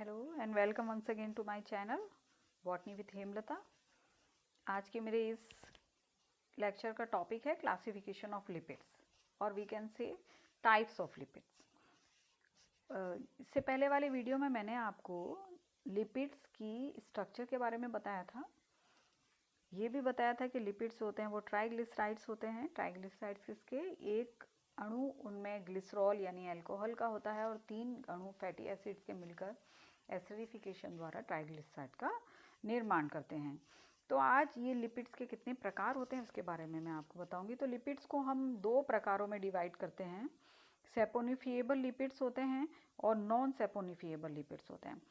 Hello and welcome once again to my channel botany with Hemlata. आज के मेरे इस लेक्चर का टॉपिक है क्लासिफिकेशन ऑफ लिपिड्स और we can say types of lipids. इससे पहले वाले वीडियो में मैंने आपको लिपिड्स की स्ट्रक्चर के बारे में बताया था। ये भी बताया था कि लिपिड्स होते हैं वो ट्राइग्लिसराइड्स होते हैं। ट्राइग्लिसराइड्स किसके, एक अणु उनमें ग्लिसरॉल यानी अल्कोहल का होता है और 3 अणु फैटी एसिड्स के मिलकर एसिडिफिकेशन द्वारा ट्राइग्लिसराइड का निर्माण करते हैं। तो आज ये लिपिड्स के कितने प्रकार होते हैं उसके बारे में मैं आपको बताऊंगी। तो लिपिड्स को हम 2 प्रकारों में डिवाइड करते हैं। सेपोनिफिएबल लिपिड्स होते हैं और नॉन सेपोनिफिएबल लिपिड्स होते हैं।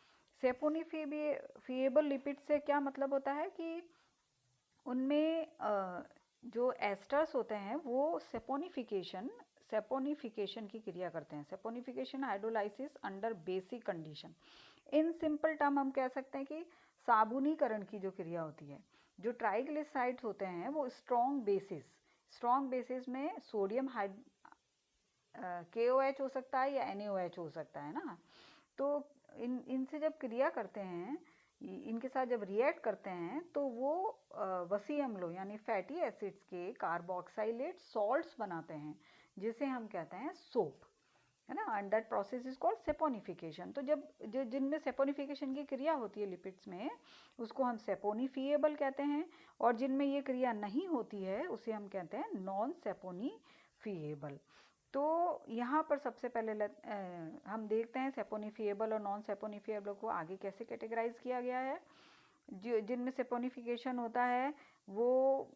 सेपोनिफिएबल लिपिड्स से क्या मतलब होता है कि उनमें जो एस्टर्स होते हैं वो सेपोनिफिकेशन की क्रिया करते हैं। Saponification hydrolysis under basic condition. In simple term हम कह सकते हैं कि साबुनीकरण की जो क्रिया होती है। जो ट्राइग्लिसराइड्स होते हैं वो स्ट्रॉन्ग बेसिस में सोडियम KOH हो सकता है या NaOH हो सकता है ना। तो इनसे जब क्रिया करते हैं, इनके साथ जब रिएक्ट करते हैं तो वो वसी अम्लों यानी फैटी एसिड्स के कार्बोक्साइलेट सॉल्ट्स बनाते हैं जिसे हम कहते हैं सोप, है ना। And that process is called saponification. तो जब जिनमें सेपोनिफिकेशन की क्रिया होती है लिपिड्स में उसको हम सेपोनिफिएबल कहते हैं और जिनमें ये क्रिया नहीं होती है उसे हम कहते हैं नॉन सेपोनिफिएबल। तो यहाँ पर सबसे पहले हम देखते हैं सेपोनिफिएबल और नॉन सेपोनिफिएबल को आगे कैसे कैटेगराइज किया गया है। जिनमें सेपोनिफिकेशन होता है वो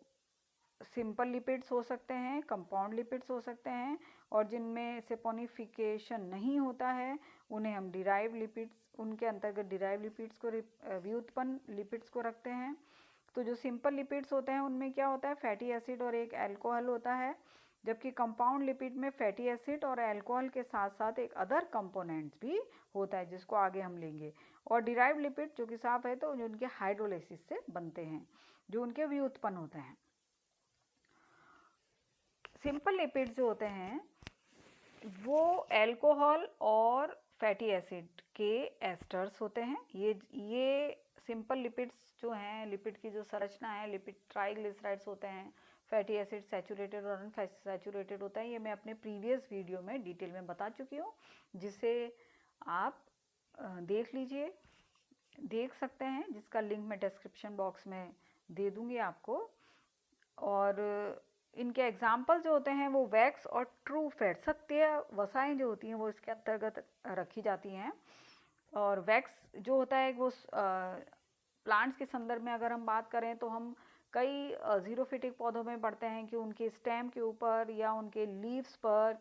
सिंपल लिपिड्स हो सकते हैं, कंपाउंड लिपिड्स हो सकते हैं, और जिनमें सेपोनिफिकेशन नहीं होता है उन्हें हम डिराइव लिपिड्स, उनके अंतर्गत डिराइव लिपिड्स को व्युत्पन्न लिपिड्स को रखते हैं। तो जो सिंपल लिपिड्स होते हैं उनमें क्या होता है, फैटी एसिड और एक अल्कोहल होता है, जबकि कंपाउंड लिपिड में फैटी एसिड और अल्कोहल के साथ साथ एक अदर कंपोनेंट्स भी होता है जिसको आगे हम लेंगे। और डिराइव लिपिड जो कि साफ है तो जो उनके हाइड्रोलाइसिस से बनते हैं, जो उनके व्युत्पन्न होते हैं। सिंपल लिपिड जो होते हैं वो अल्कोहल और फैटी एसिड के एस्टर्स होते हैं। ये सिंपल लिपिड्स जो हैं, लिपिड की जो संरचना है, लिपिड ट्राइग्लिसराइड्स होते हैं, फैटी एसिड सैचुरेटेड और अनसैचुरेटेड होता है। ये मैं अपने प्रीवियस वीडियो में डिटेल में बता चुकी हूँ, जिसे आप देख लीजिए, देख सकते हैं, जिसका लिंक मैं डिस्क्रिप्शन बॉक्स में दे दूँगी आपको। और इनके एग्जाम्पल जो होते हैं वो वैक्स और ट्रू फैट, सत्य वसाएं जो होती हैं वो इसके अंतर्गत रखी जाती हैं। और वैक्स जो होता है वो प्लांट्स के संदर्भ में अगर हम बात करें तो हम कई जीरोफिटिक पौधों में पढ़ते हैं कि उनके स्टेम के ऊपर या उनके लीव्स पर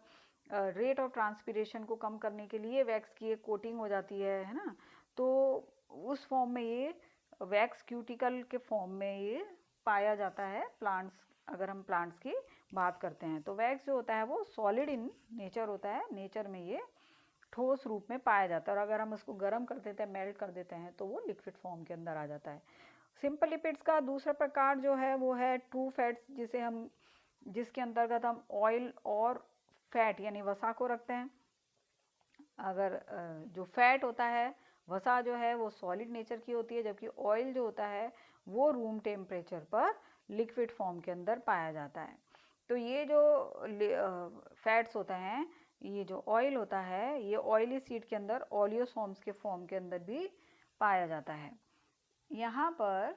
रेट ऑफ ट्रांसपिरेशन को कम करने के लिए वैक्स की एक कोटिंग हो जाती है ना। तो उस फॉर्म में ये वैक्स क्यूटिकल के फॉर्म में ये पाया जाता है प्लांट्स। अगर हम प्लांट्स की बात करते हैं तो वैक्स जो होता है वो सॉलिड इन नेचर होता है, नेचर में ये ठोस रूप में पाया जाता है, और अगर हम उसको गर्म कर देते हैं, मेल्ट कर देते हैं तो वो लिक्विड फॉर्म के अंदर आ जाता है। सिंपल लिपिड्स का दूसरा प्रकार जो है वो है ट्रू फैट्स, जिसके अंतर्गत हम ऑयल और फैट यानी वसा को रखते हैं। अगर जो फैट होता है, वसा जो है वो सॉलिड नेचर की होती है, जबकि ऑयल जो होता है वो रूम टेम्परेचर पर लिक्विड फॉर्म के अंदर पाया जाता है। तो ये जो फैट्स होते हैं, ये जो ऑयल होता है ये ऑयली सीड के अंदर ओलियोसोम्स के फॉर्म के अंदर भी पाया जाता है। यहाँ पर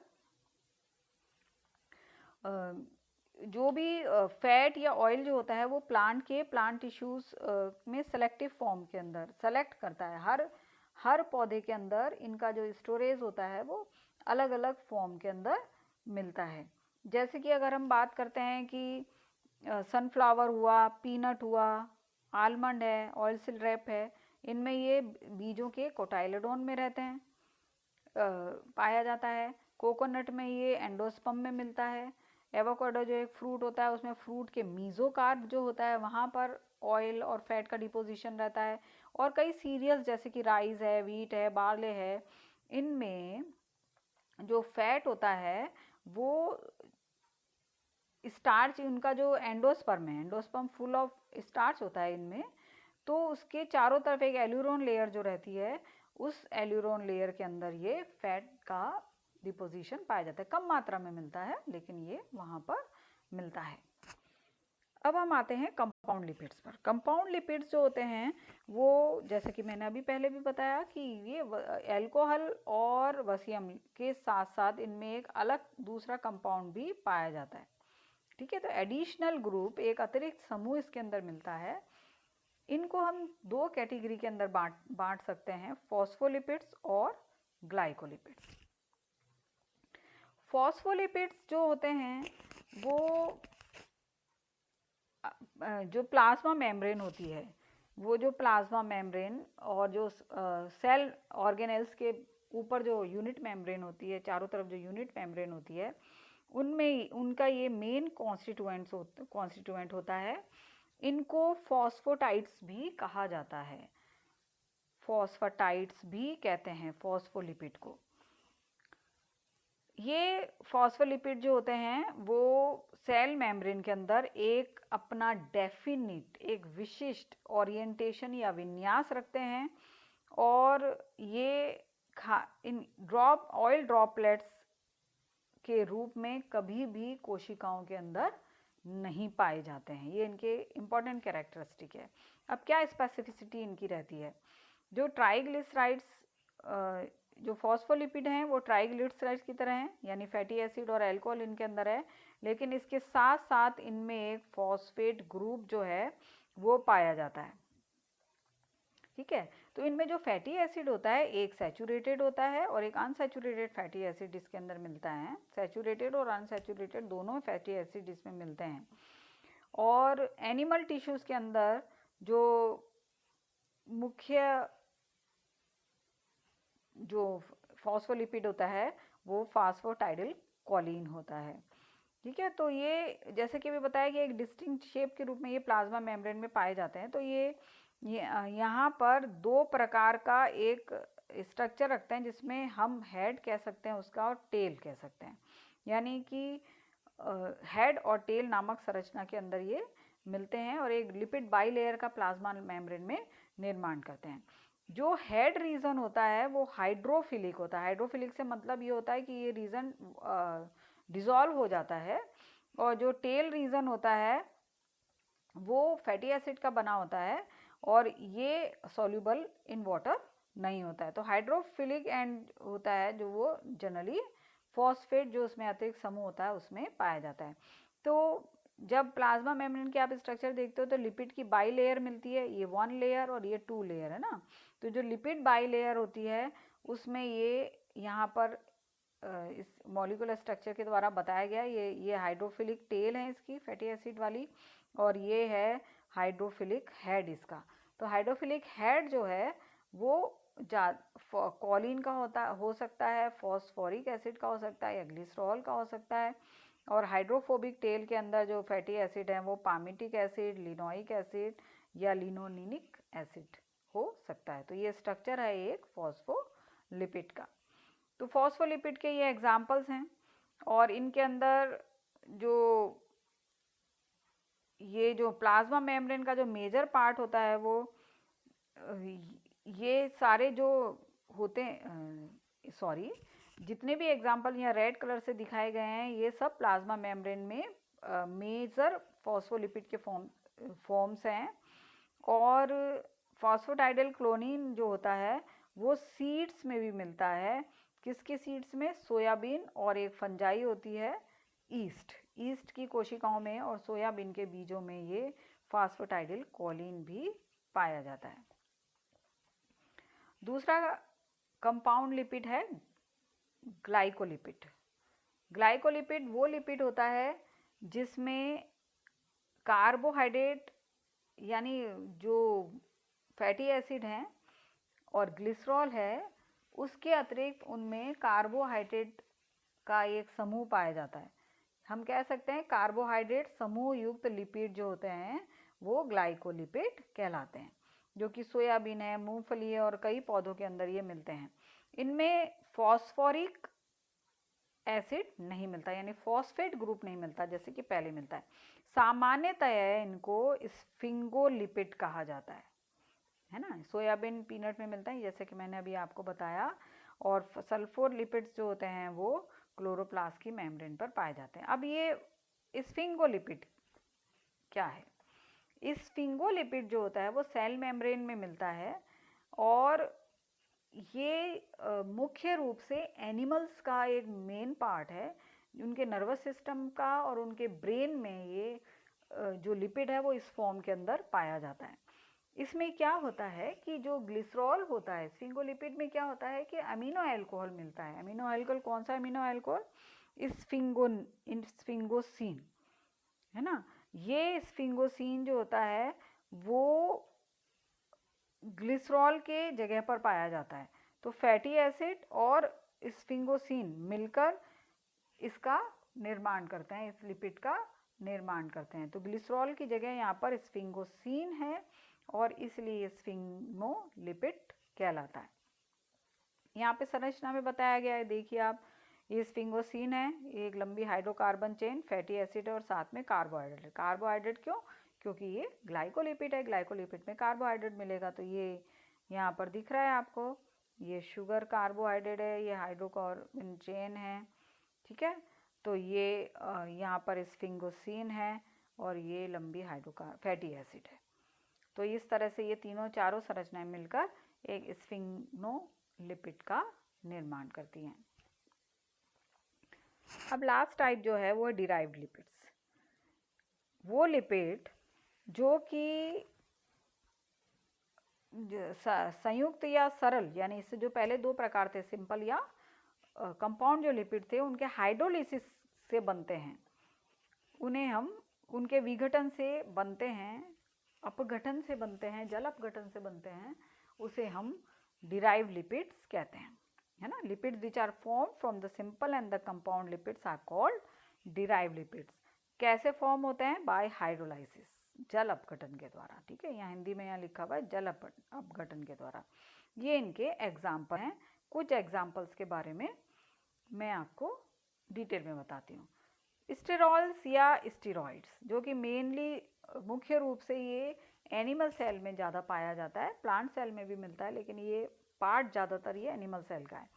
जो भी फैट या ऑयल जो होता है वो प्लांट टिश्यूज में सेलेक्टिव फॉर्म के अंदर सेलेक्ट करता है। हर पौधे के अंदर इनका जो स्टोरेज होता है वो अलग अलग फॉर्म के अंदर मिलता है। जैसे कि अगर हम बात करते हैं कि सनफ्लावर हुआ, पीनट हुआ, आलमंड है, ऑयल सिल रैप है, इनमें ये बीजों के कोटाइलेडोन में रहते हैं, पाया जाता है। कोकोनट में ये एंडोस्पर्म में मिलता है। एवोकाडो जो एक फ्रूट होता है उसमें फ्रूट के मीजोकार्प जो होता है वहाँ पर ऑयल और फैट का डिपोजिशन रहता है। और कई सीरियल्स जैसे कि राइस है, व्हीट है, बार्ले है, इनमें जो फैट होता है वो स्टार्च, उनका जो एंडोस्पर्म है, एंडोस्पर्म फुल ऑफ स्टार्च होता है इनमें, तो उसके चारों तरफ एक एल्यूरोन लेयर जो रहती है, उस एल्यूरोन लेयर के अंदर ये फैट का डिपोजिशन पाया जाता है। कम मात्रा में मिलता है लेकिन ये वहाँ पर मिलता है। अब हम आते हैं कंपाउंड लिपिड्स पर। कंपाउंड लिपिड्स जो होते हैं वो, जैसे कि मैंने अभी पहले भी बताया कि ये अल्कोहल और वसीयम के साथ साथ इनमें एक अलग दूसरा कंपाउंड भी पाया जाता है। ठीक है, तो एडिशनल ग्रुप, एक अतिरिक्त समूह इसके अंदर मिलता है। इनको हम दो कैटेगरी के अंदर बांट सकते हैं, फॉस्फोलिपिड्स और ग्लाइकोलिपिड्स। फॉस्फोलिपिड्स जो होते हैं वो जो प्लाज्मा मेम्ब्रेन होती है, वो जो प्लाज्मा मेम्ब्रेन और जो सेल ऑर्गेनेल्स के ऊपर जो यूनिट मेम्ब्रेन होती है, चारों तरफ जो यूनिट मेम्ब्रेन होती है, उनमें उनका ये मेन कॉन्स्टिट्यूएंट होता है। इनको फॉस्फोटाइड्स भी कहा जाता है, फॉस्फोटाइड्स भी कहते हैं फॉस्फोलिपिड को। ये फॉस्फोलिपिड जो होते हैं वो सेल मेम्ब्रेन के अंदर एक अपना डेफिनिट, एक विशिष्ट ओरिएंटेशन या विन्यास रखते हैं, और ये इन ऑयल ड्रॉपलेट्स के रूप में कभी भी कोशिकाओं के अंदर नहीं पाए जाते हैं। ये इनके इम्पॉर्टेंट कैरेक्टरिस्टिक है। अब क्या स्पेसिफिसिटी इनकी रहती है? जो ट्राइग्लिसराइड्स, जो फॉस्फोलिपिड हैं वो ट्राइग्लिसराइड्स की तरह हैं, यानी फैटी एसिड और अल्कोहल इनके अंदर है, लेकिन इसके साथ साथ इनमें एक फॉस्फेट ग्रुप जो है वो पाया जाता है। ठीक है, तो इनमें जो फैटी एसिड होता है एक सैचुरेटेड होता है और एक अनसैचुरेटेड फैटी एसिड इसके अंदर मिलता है। सैचुरेटेड और अनसैचुरेटेड दोनों फैटी एसिड इसमें मिलते हैं। और एनिमल टिश्यूज़ के अंदर जो मुख्य जो फॉस्फोलिपिड होता है वो फास्फोटाइडल कोलिन होता है। ठीक है, तो ये जैसे कि भी बताया कि एक डिस्टिंक्ट शेप के रूप में ये प्लाज्मा मेम्ब्रेन में पाए जाते हैं। तो ये यहाँ पर दो प्रकार का एक स्ट्रक्चर रखते हैं, जिसमें हम हेड कह सकते हैं उसका और टेल कह सकते हैं, यानी कि हेड और टेल नामक संरचना के अंदर ये मिलते हैं और एक लिपिड बाइलेयर का प्लाज्मा मेम्ब्रेन में निर्माण करते हैं। जो हेड रीजन होता है वो हाइड्रोफिलिक होता है। हाइड्रोफिलिक से मतलब ये होता है कि ये रीजन डिसॉल्व हो जाता है, और जो टेल रीजन होता है वो फैटी एसिड का बना होता है और ये सॉल्युबल इन वाटर नहीं होता है। तो हाइड्रोफिलिक एंड होता है जो वो जनरली फॉस्फेट जो उसमें अतिरिक्त समूह होता है उसमें पाया जाता है। तो जब प्लाज्मा मेम्ब्रेन के आप स्ट्रक्चर देखते हो तो लिपिड की बाई लेयर मिलती है, ये 1 लेयर और ये 2 लेयर है ना। तो जो लिपिड बाई लेयर होती है उसमें ये यहाँ पर इस मॉलिक्यूलर स्ट्रक्चर के द्वारा बताया गया, ये हाइड्रोफिलिक टेल है इसकी फैटी एसिड वाली, और ये है हाइड्रोफिलिक हेड इसका। तो हाइड्रोफिलिक हेड जो है वो कॉलिन का हो सकता है, फॉस्फोरिक एसिड का हो सकता है या ग्लिसरॉल का हो सकता है, और हाइड्रोफोबिक टेल के अंदर जो फैटी एसिड है वो पामिटिक एसिड, लिनोइक एसिड या लिनोनिक एसिड हो सकता है। तो ये स्ट्रक्चर है एक फॉस्फोलिपिड का। तो फॉस्फोलिपिड के ये एग्जाम्पल्स हैं, और इनके अंदर ये जो प्लाज्मा मेम्ब्रेन का जो मेजर पार्ट होता है वो ये सारे जो होते हैं, सॉरी, जितने भी एग्जाम्पल यहाँ रेड कलर से दिखाए गए हैं ये सब प्लाज्मा मेम्ब्रेन में मेजर फॉस्फोलिपिड के फॉर्म्स हैं। और फॉस्फोटाइडल क्लोनीन जो होता है वो सीड्स में भी मिलता है। किसके सीड्स में? सोयाबीन, और एक फंजाई होती है ईस्ट की कोशिकाओं में, और सोयाबीन के बीजों में ये फॉस्फोटाइडल कोलिन भी पाया जाता है। दूसरा कंपाउंड लिपिड है ग्लाइकोलिपिड। ग्लाइकोलिपिड वो लिपिड होता है जिसमें कार्बोहाइड्रेट यानी जो फैटी एसिड हैं और ग्लिसरॉल है, उसके अतिरिक्त उनमें कार्बोहाइड्रेट का एक समूह पाया जाता है। हम कह सकते हैं कार्बोहाइड्रेट समूह युक्त लिपिड जो होते हैं वो ग्लाइकोलिपिड कहलाते हैं, जो कि सोयाबीन है, मूंगफली है और कई पौधों के अंदर ये मिलते हैं। इनमें फॉस्फोरिक एसिड नहीं मिलता, यानी फॉस्फेट ग्रुप नहीं मिलता जैसे कि पहले मिलता है। सामान्यतः इनको स्फिंगोलिपिड कहा जाता है। है ना, सोयाबीन पीनट में मिलता है जैसे कि मैंने अभी आपको बताया। और सल्फोलिपिड्स जो होते हैं वो क्लोरोप्लास्ट की मेम्ब्रेन पर पाए जाते हैं। अब ये स्फिंगोलिपिड क्या है? स्फिंगोलिपिड जो होता है वो सेल मेम्ब्रेन में मिलता है और ये मुख्य रूप से एनिमल्स का एक मेन पार्ट है। उनके नर्वस सिस्टम का और उनके ब्रेन में ये जो लिपिड है वो इस फॉर्म के अंदर पाया जाता है। इसमें क्या होता है कि जो ग्लिसरॉल होता है स्फिंगोलिपिड में, क्या होता है कि अमीनो अल्कोहल मिलता है। अमीनो अल्कोहल कौन सा अमीनो अल्कोहल? स्फिंगोसिन, है ना। ये स्फिंगोसिन जो होता है वो ग्लिसरॉल के जगह पर पाया जाता है। तो फैटी एसिड और स्फिंगोसिन मिलकर इसका निर्माण करते हैं, इस लिपिड का निर्माण करते हैं। तो ग्लिसरॉल की जगह यहाँ पर स्फिंगोसिन है और इसलिए स्फिंगोलिपिड कहलाता है। यहाँ पे संरचना में बताया गया है, देखिए आप, ये स्फिंगोसिन है, एक लंबी हाइड्रोकार्बन चेन, फैटी एसिड है और साथ में कार्बोहाइड्रेट। कार्बोहाइड्रेट क्यों? क्योंकि ये ग्लाइकोलिपिड है, ग्लाइकोलिपिड में कार्बोहाइड्रेट मिलेगा। तो ये यहाँ पर दिख रहा है आपको, ये शुगर कार्बोहाइड्रेट है, ये हाइड्रोकार्बन चेन है, ठीक है। तो ये यहाँ पर स्फिंगोसिन है और ये लंबी फैटी एसिड है। तो इस तरह से ये तीनों चारों संरचनाएं मिलकर एक स्फिंगोलिपिड का निर्माण करती हैं। अब लास्ट टाइप जो है वो है डिराइव्ड लिपिड्स। वो लिपिड जो कि संयुक्त या सरल, यानी इससे जो पहले दो प्रकार थे, सिंपल या कंपाउंड जो लिपिड थे, उनके हाइड्रोलिसिस से बनते हैं। उन्हें हम उनके विघटन से बनते हैं, अपघटन से बनते हैं, जल अपघटन से बनते हैं, उसे हम डिराइव्ड लिपिड्स कहते हैं, है ना। Lipids which are form from the simple and the compound lipids are called derived lipids. कैसे फॉर्म होते हैं? बाय हाइड्रोलाइसिस, जल अपघटन के द्वारा, ठीक है। यहाँ हिंदी में यहाँ लिखा हुआ है जल अपघटन के द्वारा। ये इनके एग्जाम्पल हैं। कुछ एग्जाम्पल्स के बारे में मैं आपको डिटेल में बताती हूँ। स्टेरॉल्स या स्टीरॉइड्स, जो कि मेनली मुख्य रूप से ये एनिमल सेल में ज़्यादा पाया जाता है, प्लांट सेल में भी मिलता है, लेकिन ये पार्ट ज़्यादातर ये एनिमल सेल का है।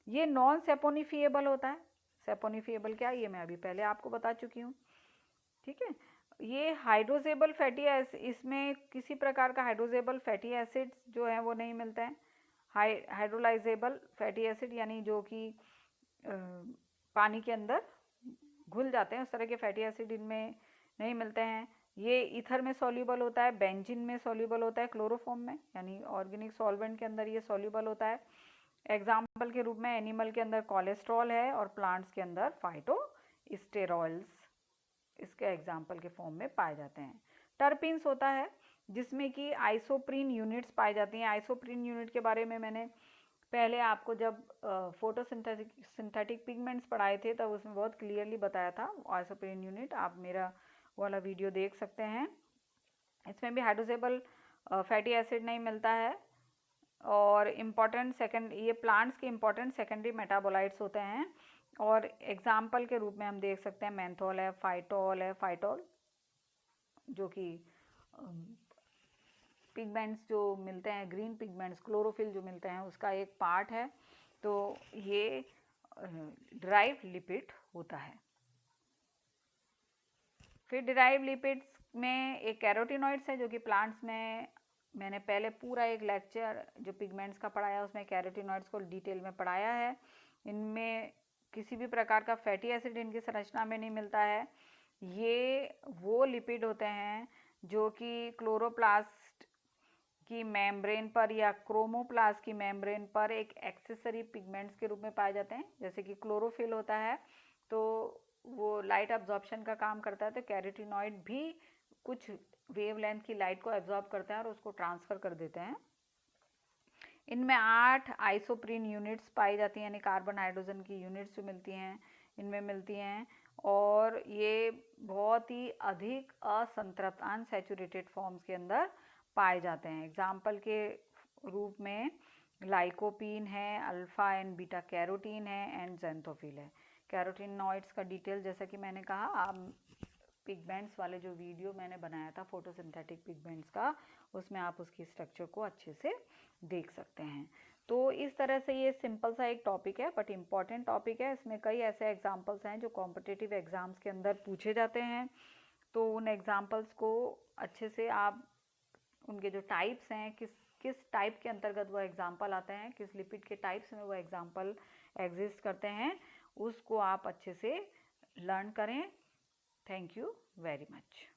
ये नॉन सेपोनिफिएबल होता है। सेपोनिफिएबल क्या, ये मैं अभी पहले आपको बता चुकी हूँ, ठीक है। ये हाइड्रोजेबल फैटी एसिड, इसमें किसी प्रकार का हाइड्रोजेबल फैटी एसिड जो है वो नहीं मिलता है। हाइड्रोलाइजेबल फैटी एसिड यानी जो कि पानी के अंदर घुल जाते हैं, उस तरह के फैटी एसिड इनमें नहीं मिलते हैं। ये ईथर में सॉल्यूबल होता है, बेंजीन में सॉल्यूबल होता है, क्लोरोफॉर्म में, यानी ऑर्गेनिक सॉल्वेंट के अंदर ये सॉल्यूबल होता है। एग्जाम्पल के रूप में एनिमल के अंदर कोलेस्ट्रॉल है और प्लांट्स के अंदर फाइटोस्टेरॉल्स इसके एग्जाम्पल के फॉर्म में पाए जाते हैं। टर्पीन्स होता है जिसमें कि आइसोप्रीन यूनिट्स पाई जाती हैं। आइसोप्रीन यूनिट के बारे में मैंने पहले आपको जब सिंथेटिक पिगमेंट्स पढ़ाए थे तब उसमें बहुत क्लियरली बताया था आइसोप्रीन यूनिट, आप मेरा वाला वीडियो देख सकते हैं। इसमें भी हाइड्रोजेबल फैटी एसिड नहीं मिलता है और ये प्लांट्स के इम्पॉर्टेंट सेकेंडरी मेटाबोलाइट्स होते हैं। और एग्जाम्पल के रूप में हम देख सकते हैं मेंथोल है, फाइटोल जो कि पिगमेंट्स जो मिलते हैं, ग्रीन पिगमेंट्स, क्लोरोफिल जो मिलते हैं, उसका एक पार्ट है। तो ये डिराइव्ड लिपिड होता है। फिर डिराइव्ड लिपिड्स में एक कैरोटिनॉइड्स है जो कि प्लांट्स में, मैंने पहले पूरा एक लेक्चर जो पिगमेंट्स का पढ़ाया उसमें कैरोटिनॉइड्स को डिटेल में पढ़ाया है। इनमें किसी भी प्रकार का फैटी एसिड इनकी संरचना में नहीं मिलता है। ये वो लिपिड होते हैं जो कि क्लोरोप्लास्ट की मेम्ब्रेन पर या क्रोमोप्लास्ट की मेम्ब्रेन पर एक एक्सेसरी पिगमेंट्स के रूप में पाए जाते हैं। जैसे कि क्लोरोफिल होता है तो वो लाइट अब्जॉर्प्शन का काम करता है, तो कैरोटिनॉइड भी कुछ वेवलेंथ की लाइट को एब्जॉर्ब करते हैं और उसको ट्रांसफ़र कर देते हैं। इनमें 8 आइसोप्रीन यूनिट्स पाई जाती हैं, यानी कार्बन हाइड्रोजन की यूनिट्स जो मिलती हैं इनमें मिलती हैं। और ये बहुत ही अधिक असंतृप्त अनसैचुरेटेड फॉर्म्स के अंदर पाए जाते हैं। एग्जाम्पल के रूप में लाइकोपीन है, अल्फा एंड बीटा कैरोटीन है एंड ज़ैंथोफिल है। कैरोटीनॉइड्स का डिटेल जैसा कि मैंने कहा आप पिगमेंट्स वाले जो वीडियो मैंने बनाया था फोटोसिंथेटिक पिगमेंट्स का, उसमें आप उसकी स्ट्रक्चर को अच्छे से देख सकते हैं। तो इस तरह से ये सिंपल सा एक टॉपिक है बट इम्पॉर्टेंट टॉपिक है। इसमें कई ऐसे एग्जाम्पल्स हैं जो कॉम्पिटिटिव एग्जाम्स के अंदर पूछे जाते हैं, तो उन एग्जाम्पल्स को अच्छे से आप, उनके जो टाइप्स हैं, किस किस टाइप के अंतर्गत वो एग्जाम्पल आते हैं, किस लिपिड के टाइप्स में वो एग्जाम्पल एग्जिस्ट करते हैं, उसको आप अच्छे से लर्न करें। Thank you very much.